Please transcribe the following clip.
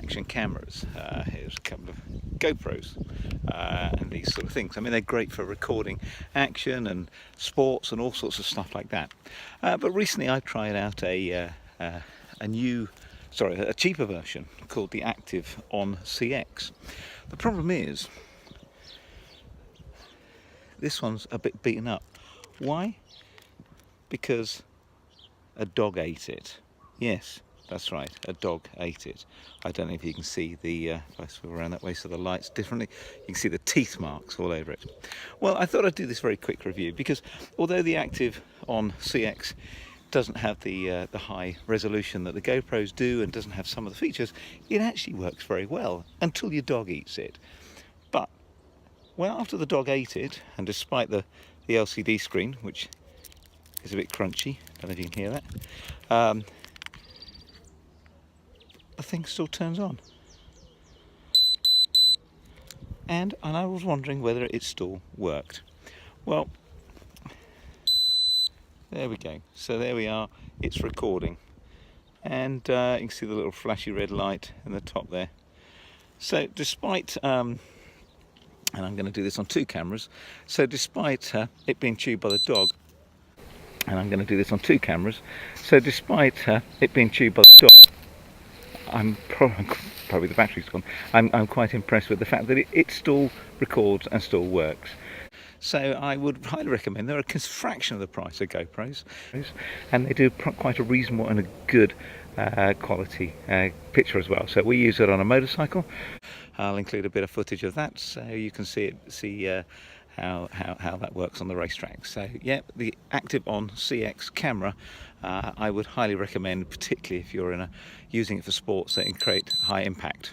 action cameras. Here's a couple of GoPros and these sort of things. I mean, they're great for recording action and sports and all sorts of stuff like that. But recently I tried out a cheaper version called the ActiveOn CX. The problem is, this one's a bit beaten up. Why? Because a dog ate it. Yes, that's right, a dog ate it. I don't know if you can see the, if I swing around that way so the light's differently, you can see the teeth marks all over it. Well, I thought I'd do this very quick review because although the ActiveOn CX doesn't have the high resolution that the GoPros do and doesn't have some of the features, it actually works very well until your dog eats it. But well, after the dog ate it, and despite the LCD screen, which is a bit crunchy, don't know if you can hear that, the thing still turns on. And I was wondering whether it still worked. Well, there we go. So there we are, it's recording. And you can see the little flashy red light in the top there. So despite, and I'm going to do this on 2 cameras, so despite it being chewed by the dog, and I'm going to do this on 2 cameras, so despite it being chewed by the dog, I'm probably the battery's gone. I'm quite impressed with the fact that it still records and still works. So I would highly recommend. They're a fraction of the price of GoPros, and they do quite a reasonable and a good quality picture as well. So we use it on a motorcycle. I'll include a bit of footage of that so you can see how that works on the racetrack. So yeah, the ActiveOn CX camera I would highly recommend, particularly if you're using it for sports that can create high impact.